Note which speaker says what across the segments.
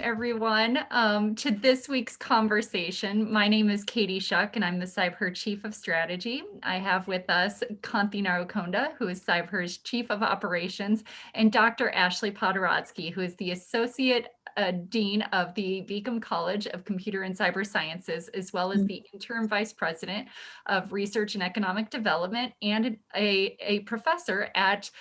Speaker 1: everyone, to this week's conversation. My name is Katie Shuck, and I'm the CybHER Chief of Strategy. I have with us Kanti Narukonda, who is CybHER's Chief of Operations, and Dr. Ashley Podorodsky, who is the Associate Dean of the Beacom College of Computer and Cyber Sciences, as well as the Interim Vice President of Research and Economic Development, and a professor at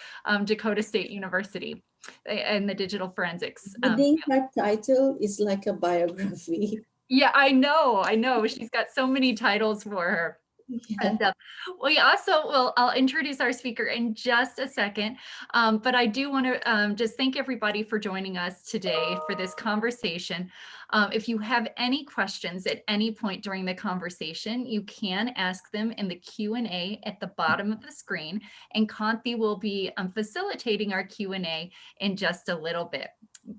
Speaker 1: Dakota State University in the digital forensics.
Speaker 2: I think her title is like a biography.
Speaker 1: Yeah, I know. She's got so many titles for her.
Speaker 2: Yeah.
Speaker 1: And we also will, I'll introduce our speaker in just a second, but I do want to just thank everybody for joining us today for this conversation. If you have any questions at any point during the conversation, you can ask them in the Q&A at the bottom of the screen, and Kanti will be facilitating our Q&A in just a little bit.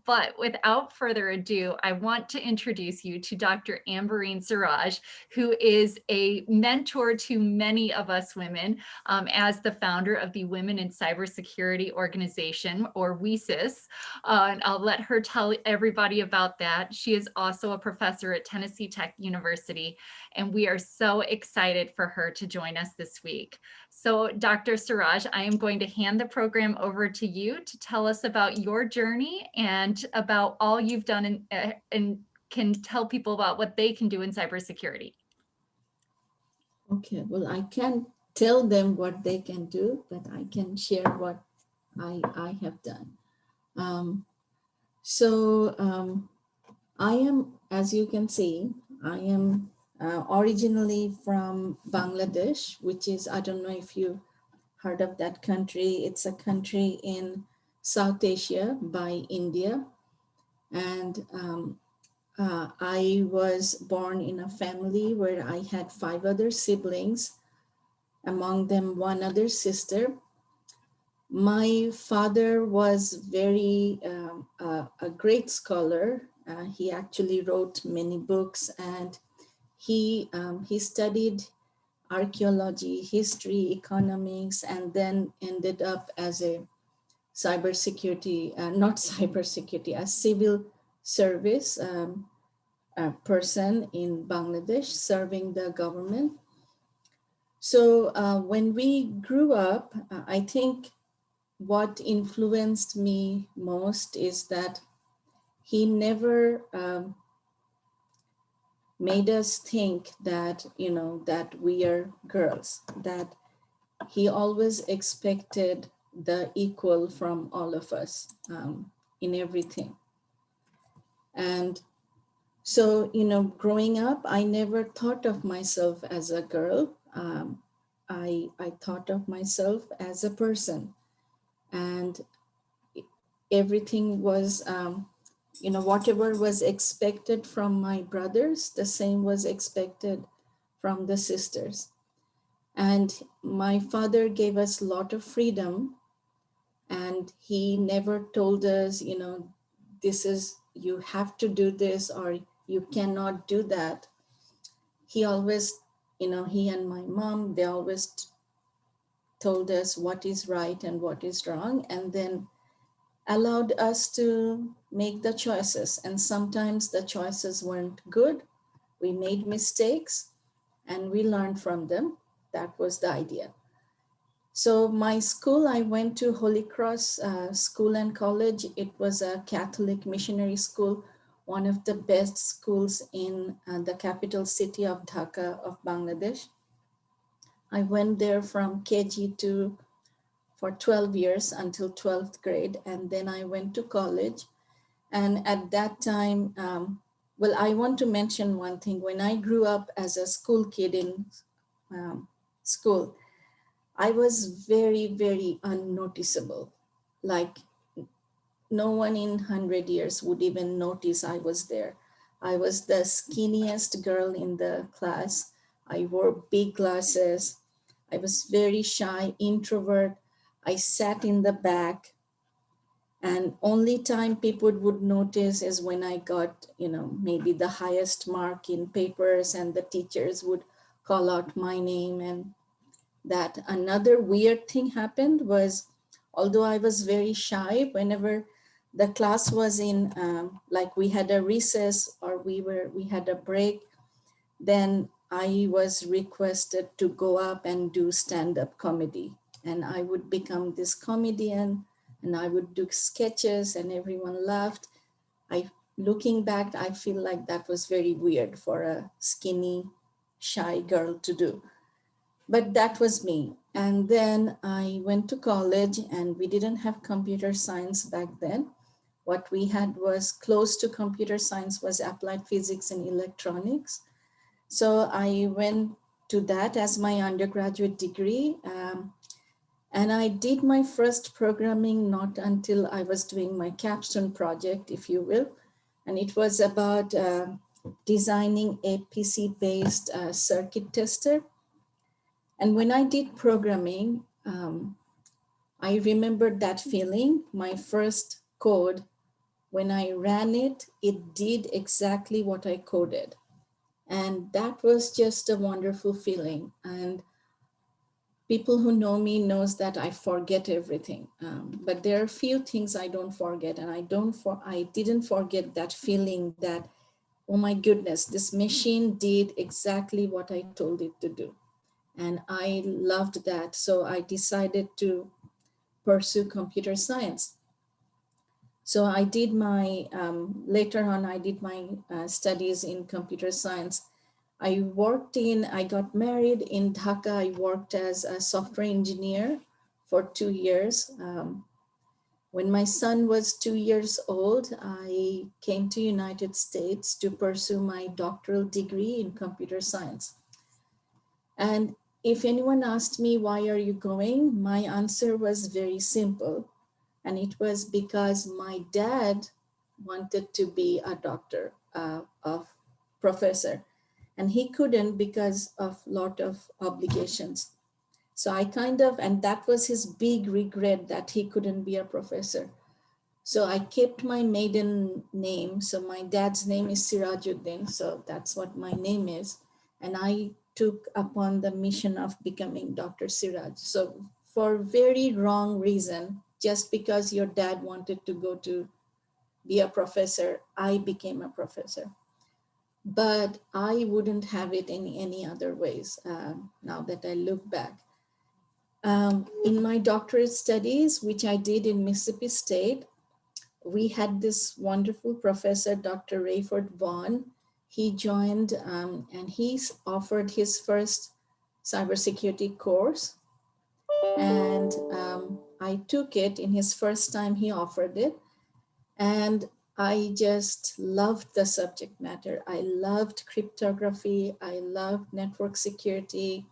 Speaker 1: But without further ado, I want to introduce you to Dr. Ambareen Siraj, who is a mentor to many of us women as the founder of the Women in Cybersecurity Organization, or WiCyS. And I'll let her tell everybody about that. She is also a professor at Tennessee Tech University, and we are so excited for her to join us this week. So Dr. Siraj, I am going to hand the program over to you to tell us about your journey and about all you've done and can tell people about what they can do in cybersecurity.
Speaker 2: Okay, well, I can't tell them what they can do, but I can share what I have done. I am, as you can see, I am originally from Bangladesh, which is, I don't know if you heard of that country. It's a country in South Asia by India. And I was born in a family where I had 5 other siblings, among them 1 other sister. My father was very a great scholar. He actually wrote many books, and he studied archaeology, history, economics, and then ended up as a cybersecurity, not cybersecurity, a civil service person in Bangladesh serving the government. So when we grew up, I think what influenced me most is that he never made us think that, that we are girls, that he always expected the equal from all of us in everything. And so, growing up, I never thought of myself as a girl. I thought of myself as a person. And everything was, whatever was expected from my brothers, the same was expected from the sisters. And my father gave us a lot of freedom, and he never told us, this is, you have to do this or you cannot do that. He always, he and my mom, they always told us what is right and what is wrong, and then allowed us to make the choices. And sometimes the choices weren't good. We made mistakes and we learned from them. That was the idea. So my school, I went to Holy Cross School and College. It was a Catholic missionary school, one of the best schools in the capital city of Dhaka of Bangladesh. I went there from KG for 12 years until 12th grade, and then I went to college. And at that time, I want to mention one thing. When I grew up as a school kid in school, I was very, very unnoticeable. Like no one in 100 years would even notice I was there. I was the skinniest girl in the class. I wore big glasses. I was very shy, introvert. I sat in the back. And only time people would notice is when I got, maybe the highest mark in papers, and the teachers would call out my name. And that another weird thing happened was, although I was very shy, whenever the class was in, like we had a recess or we had a break, then I was requested to go up and do stand-up comedy. And I would become this comedian and I would do sketches and everyone laughed. Looking back, I feel like that was very weird for a skinny, shy girl to do. But that was me. And then I went to college and we didn't have computer science back then. What we had was close to computer science was applied physics and electronics. So I went to that as my undergraduate degree. And I did my first programming not until I was doing my capstone project, if you will. And it was about designing a PC-based circuit tester. And when I did programming, I remembered that feeling. My first code, when I ran it, it did exactly what I coded. And that was just a wonderful feeling. And people who know me knows that I forget everything. But there are few things I don't forget. And I didn't forget that feeling that, oh my goodness, this machine did exactly what I told it to do. And I loved that. So I decided to pursue computer science. So I did my, later on, I did my studies in computer science. I got married in Dhaka. I worked as a software engineer for 2 years. When my son was 2 years old, I came to United States to pursue my doctoral degree in computer science. And if anyone asked me, why are you going? My answer was very simple. And it was because my dad wanted to be a doctor, of professor, and he couldn't because of lot of obligations. So and that was his big regret that he couldn't be a professor. So I kept my maiden name. So my dad's name is Sirajuddin. So that's what my name is. And I took upon the mission of becoming Dr. Siraj. So for very wrong reason, just because your dad wanted to go to be a professor, I became a professor. But I wouldn't have it in any other ways, now that I look back. In my doctorate studies, which I did in Mississippi State, we had this wonderful professor, Dr. Rayford Vaughn. He joined and he offered his first cybersecurity course. And I took it in his first time he offered it. And I just loved the subject matter. I loved cryptography. I loved network security.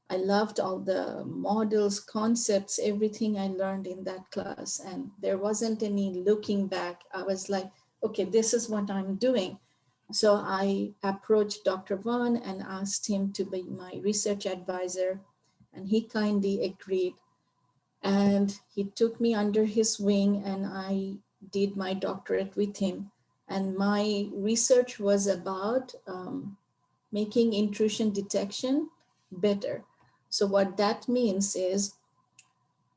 Speaker 2: I loved all the models, concepts, everything I learned in that class. And there wasn't any looking back. I was like, okay, this is what I'm doing. So I approached Dr. Vaughn and asked him to be my research advisor. And he kindly agreed. And he took me under his wing and I did my doctorate with him. And my research was about making intrusion detection better. So what that means is,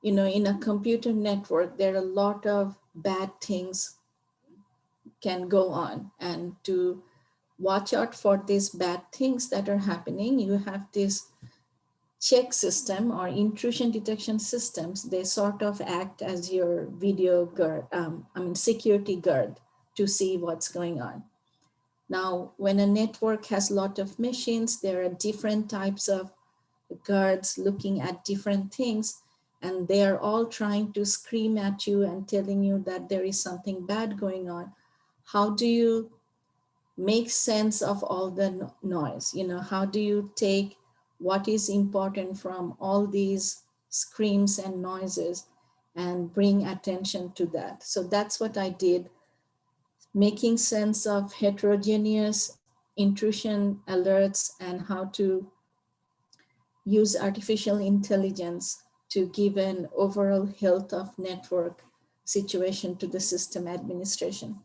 Speaker 2: in a computer network, there are a lot of bad things can go on. And to watch out for these bad things that are happening, you have this check system or intrusion detection systems. They sort of act as your video guard, security guard to see what's going on. Now, when a network has a lot of machines, there are different types of guards looking at different things, and they are all trying to scream at you and telling you that there is something bad going on. How do you make sense of all the noise? How do you take what is important from all these screams and noises and bring attention to that? So that's what I did, making sense of heterogeneous intrusion alerts and how to use artificial intelligence to give an overall health of network situation to the system administration.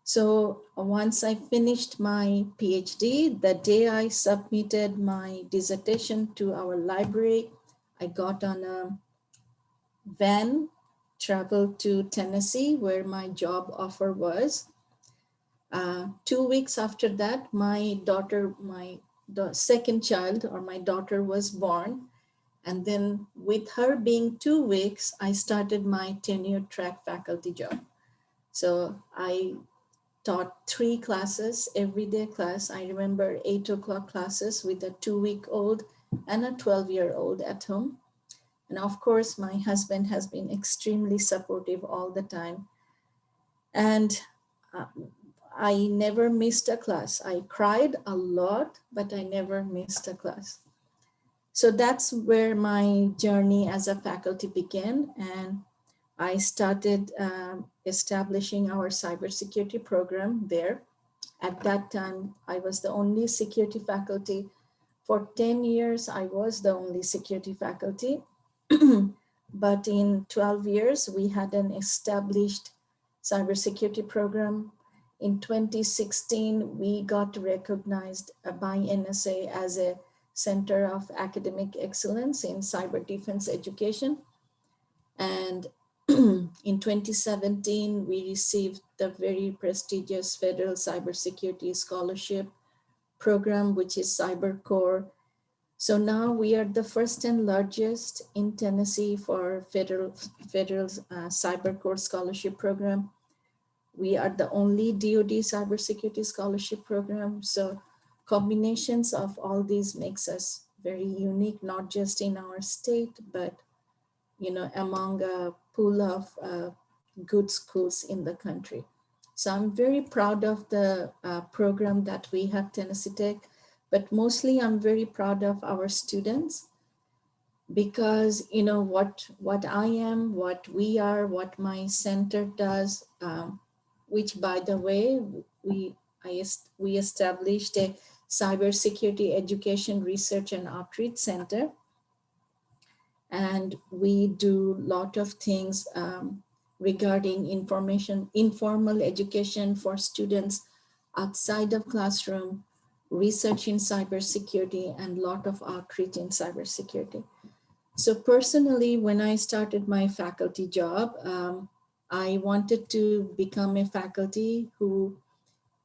Speaker 2: So once I finished my PhD, the day I submitted my dissertation to our library, I got on a van traveled to Tennessee where my job offer was. 2 weeks after that, my daughter, the second child or my daughter was born. And then with her being 2 weeks, I started my tenure track faculty job. So I taught 3 classes, everyday class. I remember 8 o'clock classes with a 2-week-old and a 12-year-old at home. And of course, my husband has been extremely supportive all the time. And uh, I never missed a class. I cried a lot, but I never missed a class. So that's where my journey as a faculty began. And I started establishing our cybersecurity program there. At that time, I was the only security faculty. For 10 years, I was the only security faculty. But in 12 years, we had an established cybersecurity program. In 2016, we got recognized by NSA as a Center of Academic Excellence in Cyber Defense Education. And in 2017, we received the very prestigious Federal Cybersecurity Scholarship Program, which is Cybercorps. So now we are the first and largest in Tennessee for federal Cybercorps Scholarship Program. We are the only DoD cybersecurity scholarship program. So combinations of all these makes us very unique, not just in our state, but among a pool of good schools in the country. So I'm very proud of the program that we have, Tennessee Tech, but mostly I'm very proud of our students because what I am, what we are, what my center does, which by the way, we established a Cybersecurity Education Research and Outreach Center, and we do a lot of things regarding informal education for students outside of classroom, research in cybersecurity, and a lot of outreach in cybersecurity. So personally, when I started my faculty job, I wanted to become a faculty who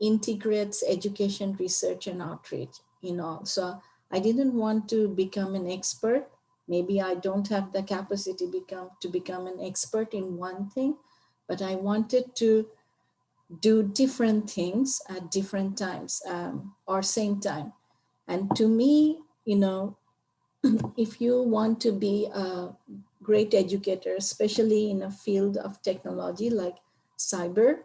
Speaker 2: integrates education, research, and outreach in all. So I didn't want to become an expert. Maybe I don't have the capacity to become an expert in one thing, but I wanted to do different things at different times or same time. And to me, if you want to be a great educator, especially in a field of technology like cyber,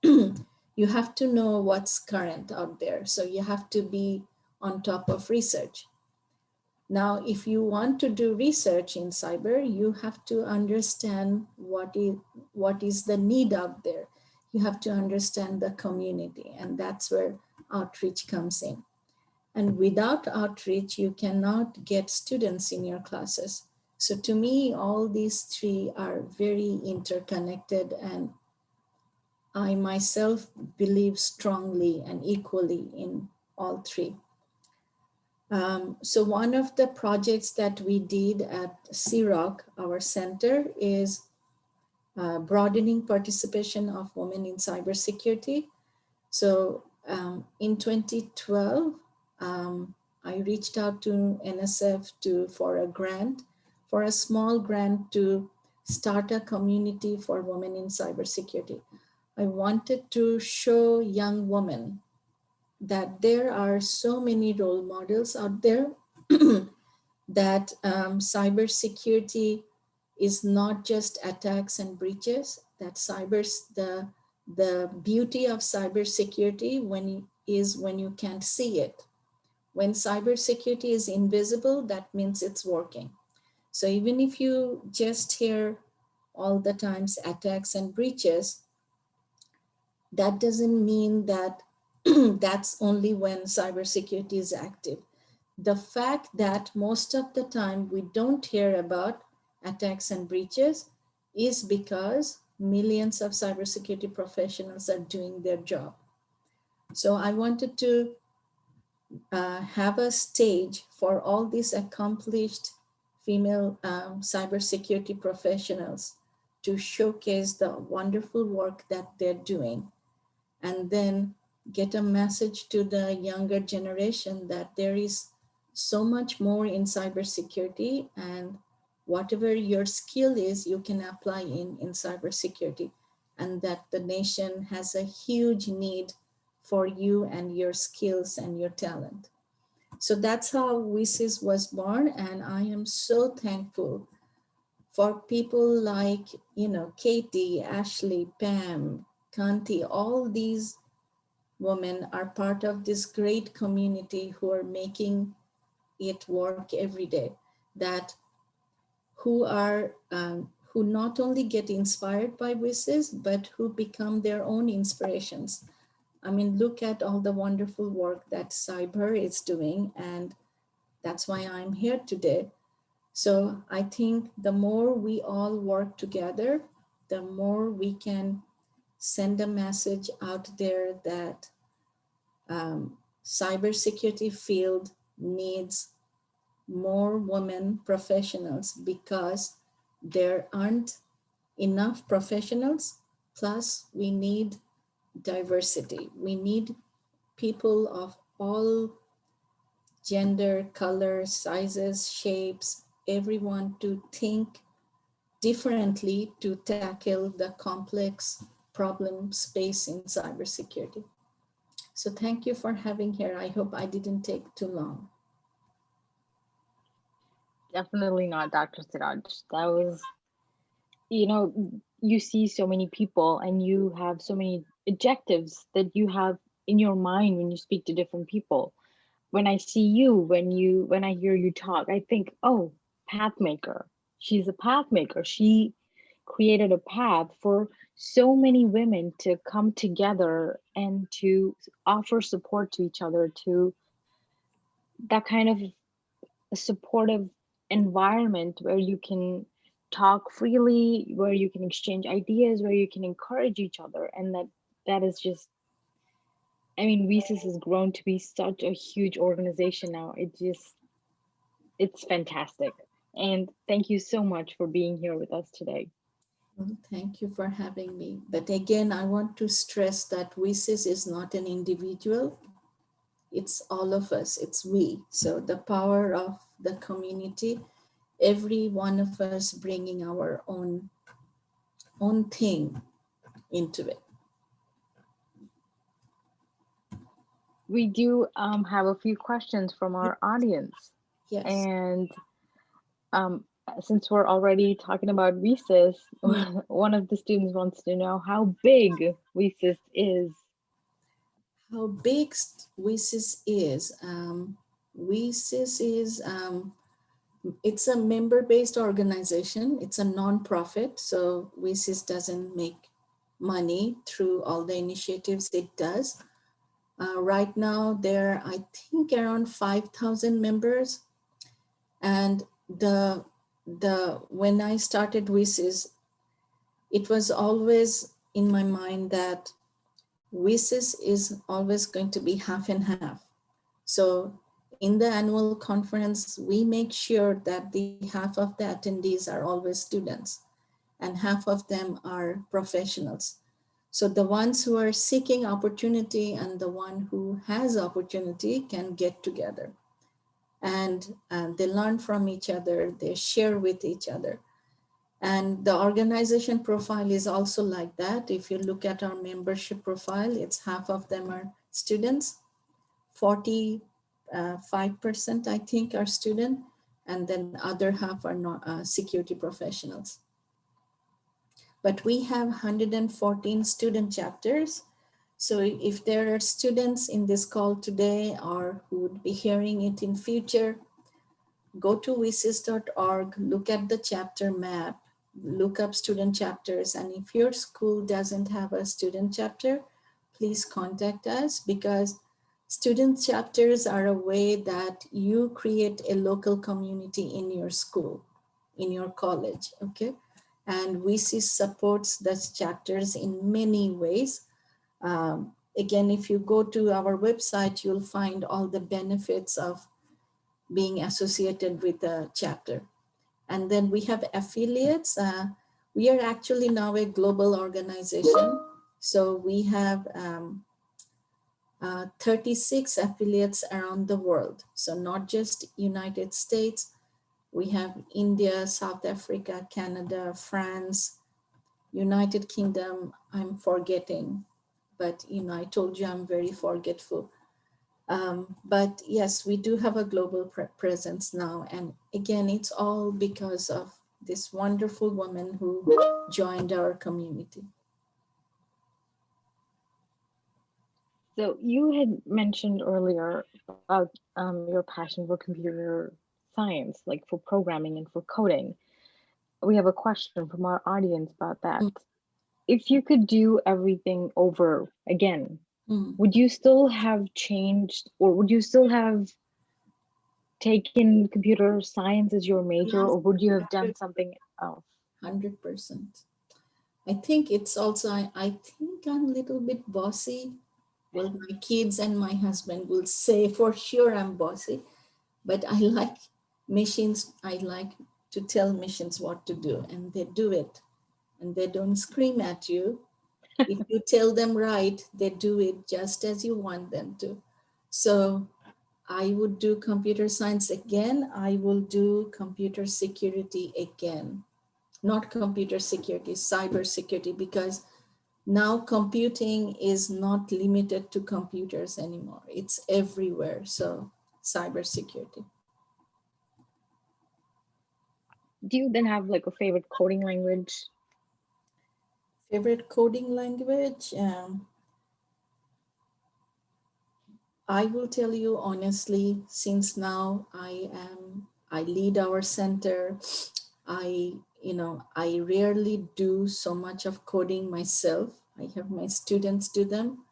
Speaker 2: you have to know what's current out there. So you have to be on top of research. Now, if you want to do research in cyber, you have to understand what is the need out there. You have to understand the community, and that's where outreach comes in. And without outreach, you cannot get students in your classes. So to me, all these three are very interconnected, and I myself believe strongly and equally in all three. So one of the projects that we did at CROC, our center, is broadening participation of women in cybersecurity. So in 2012, I reached out to NSF for a small grant to start a community for women in cybersecurity. I wanted to show young women that there are so many role models out there that cybersecurity is not just attacks and breaches, that the beauty of cybersecurity is when you can't see it. When cybersecurity is invisible, that means it's working. So even if you just hear all the times attacks and breaches, that doesn't mean that that's only when cybersecurity is active. The fact that most of the time we don't hear about attacks and breaches is because millions of cybersecurity professionals are doing their job. So I wanted to have a stage for all these accomplished female cybersecurity professionals to showcase the wonderful work that they're doing, and then get a message to the younger generation that there is so much more in cybersecurity, and whatever your skill is, you can apply in cybersecurity, and that the nation has a huge need for you and your skills and your talent. So that's how WiCyS was born, and I am so thankful for people like, Katie, Ashley, Pam, Kanti, all these women are part of this great community who are making it work every day, that who not only get inspired by WiCyS, but who become their own inspirations. I mean, look at all the wonderful work that CybHER is doing, and that's why I'm here today. So I think the more we all work together, the more we can send a message out there that cybersecurity field needs more women professionals, because there aren't enough professionals. Plus, we need diversity. We need people of all gender, color, sizes, shapes, everyone to think differently to tackle the complex problem space in cybersecurity. So thank you for having here. I hope I didn't take too long.
Speaker 3: Definitely not, Dr. Siraj. That was, you know, you see so many people and you have so many adjectives that you have in your mind when you speak to different people. When I see you, when I hear you talk, I think, oh, path maker. She's a path maker. She created a path for so many women to come together and to offer support to each other, to that kind of a supportive environment where you can talk freely, where you can exchange ideas, where you can encourage each other. And that is just, I mean, WiCyS has grown to be such a huge organization now. It's fantastic. And thank you so much for being here with us today.
Speaker 2: Well, thank you for having me. But again, I want to stress that WiCyS is not an individual. It's all of us, it's we. So the power of the community, every one of us bringing our own thing into it.
Speaker 3: We do have a few questions from our audience.
Speaker 2: Yes.
Speaker 3: And um, since we're already talking about WiCyS,
Speaker 2: Hmm.
Speaker 3: one of the students wants to know how big WiCyS is.
Speaker 2: How big WiCyS is? WiCyS is it's a member-based organization. It's a non-profit, so WiCyS doesn't make money through all the initiatives it does. Right now, there are, I think, around 5,000 members. And when I started WiCyS, it was always in my mind that WiCyS is always going to be half and half. So in the annual conference, we make sure that the half of the attendees are always students and half of them are professionals. So the ones who are seeking opportunity and the one who has opportunity can get together, and they learn from each other, they share with each other. And the organization profile is also like that. If you look at our membership profile, it's half of them are students, 45%, I think, are student, and then other half are not security professionals. But we have 114 student chapters. So if there are students in this call today or who would be hearing it in future, go to wicys.org, look at the chapter map, look up student chapters. And if your school doesn't have a student chapter, please contact us, because student chapters are a way that you create a local community in your school, in your college, okay? And WiCyS supports those chapters in many ways. Again, if you go to our website, you'll find all the benefits of being associated with a chapter. And then we have affiliates. We are actually now a global organization. So we have 36 affiliates around the world. So not just United States, we have India, South Africa, Canada, France, United Kingdom. I'm forgetting, but I told you I'm very forgetful. But yes, we do have a global presence now. And again, it's all because of this wonderful woman who joined our community.
Speaker 3: So you had mentioned earlier about your passion for computer science, like for programming and for coding. We have a question from our audience about that. If you could do everything over again, would you still have changed, or would you still have taken computer science as your major, or would you have done something else?
Speaker 2: 100%. I think it's also, I think I'm a little bit bossy. Well, my kids and my husband will say for sure I'm bossy, but I like machines. I like to tell machines what to do, and they do it. And they don't scream at you. If you tell them right, they do it just as you want them to. So I would do computer science again. I will do computer security again. Not computer security, cyber security, because now computing is not limited to computers anymore. It's everywhere. So cybersecurity.
Speaker 3: Do you then have like a favorite coding language?
Speaker 2: Favorite coding language? I will tell you honestly, since now I lead our center, I rarely do so much of coding myself. I have my students do them.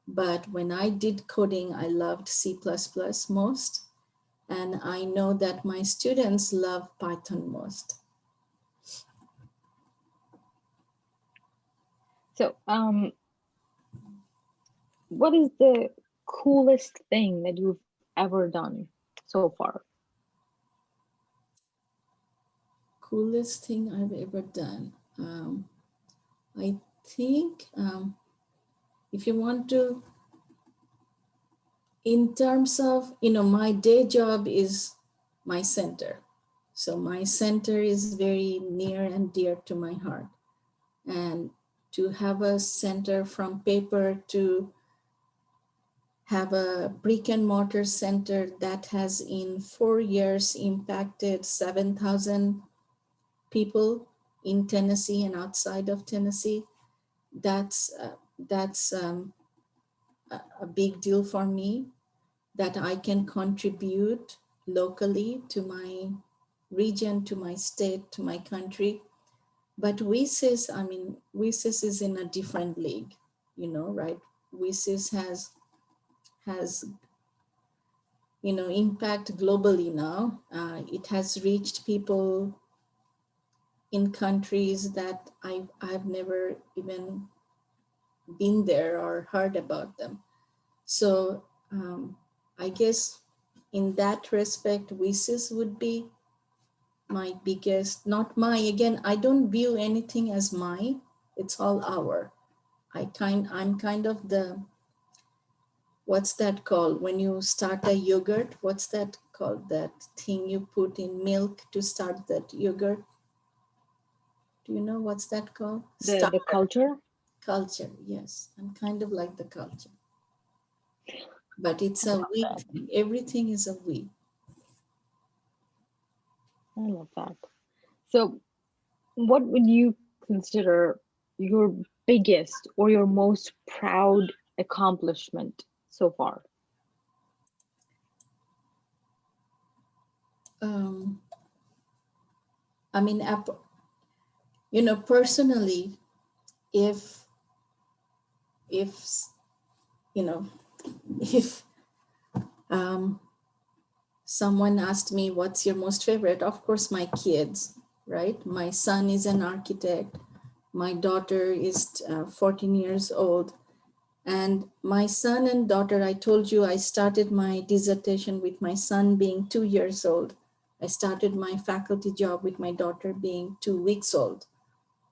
Speaker 2: But when I did coding, I loved C++ most. And I know that my students love Python most.
Speaker 3: So, what is the coolest thing that you've ever done so far?
Speaker 2: Coolest thing I've ever done. I think if you want to, in terms of, my day job is my center. So my center is very near and dear to my heart. And to have a center from paper to have a brick and mortar center that has in 4 years impacted 7,000 people in Tennessee and outside of Tennessee, that's a big deal for me, that I can contribute locally to my region, to my state, to my country. But WiCyS is in a different league, right? WiCyS has impact globally now. It has reached people in countries that I've never even been there or heard about them. So I guess in that respect, WiCyS would be my biggest, not my, again, I don't view anything as my, it's all our. I'm kind of the, what's that called? When you start a yogurt, what's that called? That thing you put in milk to start that yogurt? Do you know what's that called?
Speaker 3: The culture?
Speaker 2: Culture, yes. I'm kind of like the culture. But it's
Speaker 3: I
Speaker 2: a
Speaker 3: love
Speaker 2: we
Speaker 3: that.
Speaker 2: thing. Everything is a we.
Speaker 3: I love that. So, what would you consider your biggest or your most proud accomplishment so far?
Speaker 2: Um, I mean, personally, if if you know, if someone asked me what's your most favorite, of course my kids, right? My son is an architect, my daughter is 14 years old, and my son and daughter, I told you I started my dissertation with my son being 2 years old. I started my faculty job with my daughter being 2 weeks old.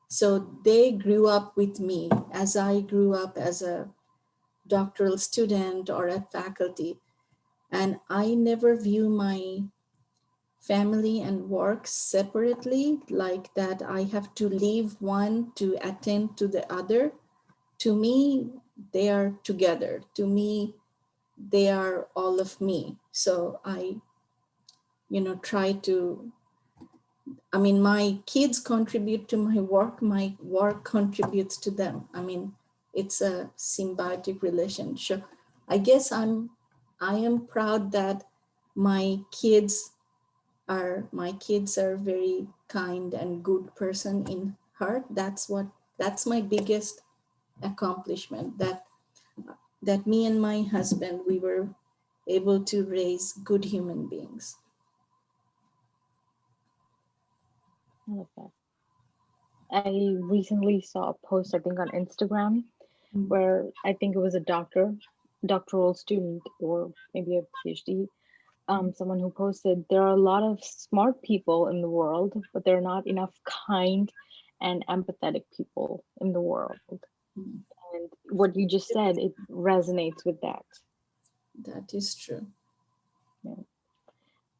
Speaker 2: So they grew up with me as I grew up as a doctoral student or a faculty. And I never view my family and work separately, like that I have to leave one to attend to the other. To me, they are together. To me, they are all of me. So I, try to, I mean, my kids contribute to my work contributes to them. I mean, it's a symbiotic relationship. I guess I am proud that my kids are very kind and good person in heart. That's my biggest accomplishment, that me and my husband, we were able to raise good human beings.
Speaker 3: I love that. I recently saw a post, I think on Instagram,
Speaker 2: Mm,
Speaker 3: where I think it was a doctoral student, or maybe a PhD, someone who posted, there are a lot of smart people in the world, but there are not enough kind and empathetic people in the world.
Speaker 2: mm.
Speaker 3: And what you just said, it resonates with that.
Speaker 2: That is true.
Speaker 3: Yeah.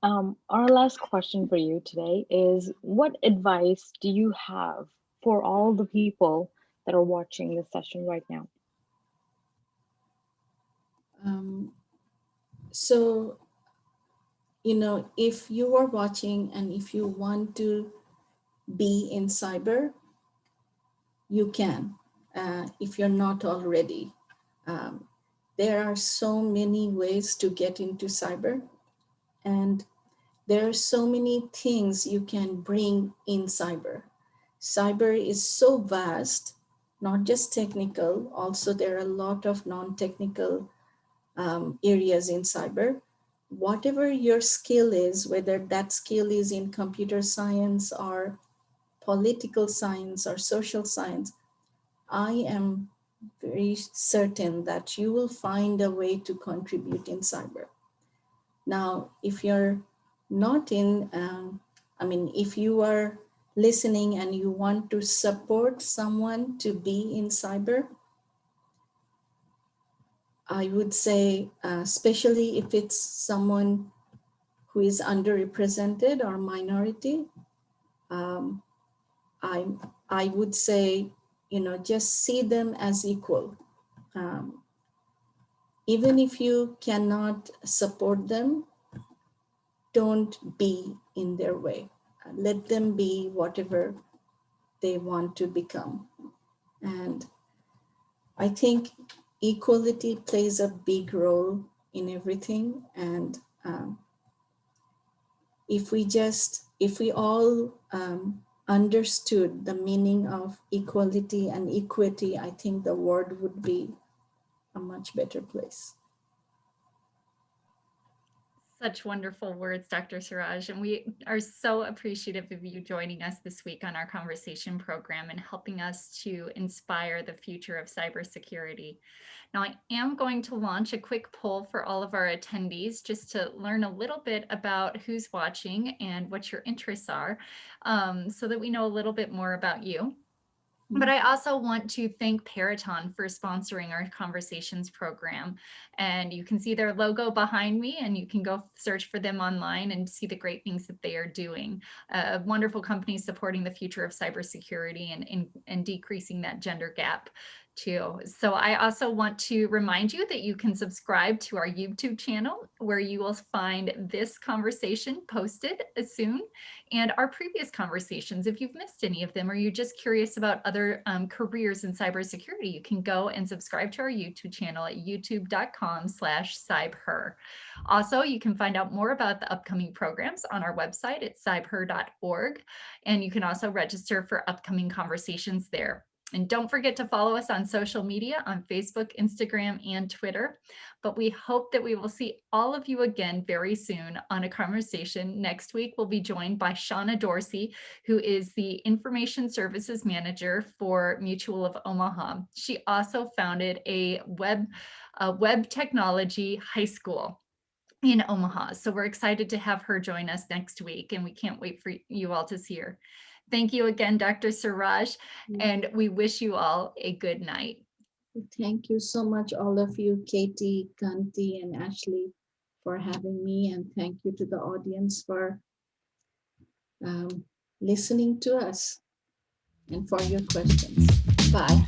Speaker 3: Our last question for you today is, what advice do you have for all the people that are watching this session right now?
Speaker 2: Um, so, if you are watching and if you want to be in cyber, you can, if you're not already. Um, there are so many ways to get into cyber, and there are so many things you can bring in cyber. Cyber is so vast, not just technical, also there are a lot of non-technical areas in cyber. Whatever your skill is, whether that skill is in computer science or political science or social science, I am very certain that you will find a way to contribute in cyber. Now, if you're not in, if you are listening and you want to support someone to be in cyber, I would say, especially if it's someone who is underrepresented or minority, um, I, I would say, just see them as equal. Um, Even if you cannot support them, don't be in their way. Let them be whatever they want to become. And I think equality plays a big role in everything. And if we all understood the meaning of equality and equity, I think the world would be a much better place.
Speaker 1: Such wonderful words, Dr. Siraj, and we are so appreciative of you joining us this week on our conversation program and helping us to inspire the future of cybersecurity. Now, I am going to launch a quick poll for all of our attendees just to learn a little bit about who's watching and what your interests are, so that we know a little bit more about you. But I also want to thank Peraton for sponsoring our conversations program. And you can see their logo behind me, and you can go search for them online and see the great things that they are doing. A wonderful company supporting the future of cybersecurity and decreasing that gender gap too. So I also want to remind you that you can subscribe to our YouTube channel, where you will find this conversation posted soon, and our previous conversations. If you've missed any of them, or you're just curious about other careers in cybersecurity, you can go and subscribe to our YouTube channel at youtube.com/CybHER. Also, you can find out more about the upcoming programs on our website at cyber.org, and you can also register for upcoming conversations there. And don't forget to follow us on social media on Facebook, Instagram, and Twitter. But we hope that we will see all of you again very soon on a conversation. Next week, we'll be joined by Shauna Dorsey, who is the Information Services Manager for Mutual of Omaha. She also founded a web technology high school in Omaha. So we're excited to have her join us next week, and we can't wait for you all to see her. Thank you again, Dr. Siraj, and we wish you all a good night.
Speaker 2: Thank you so much, all of you, Katie, Kanti, and Ashley, for having me. And thank you to the audience for listening to us and for your questions. Bye.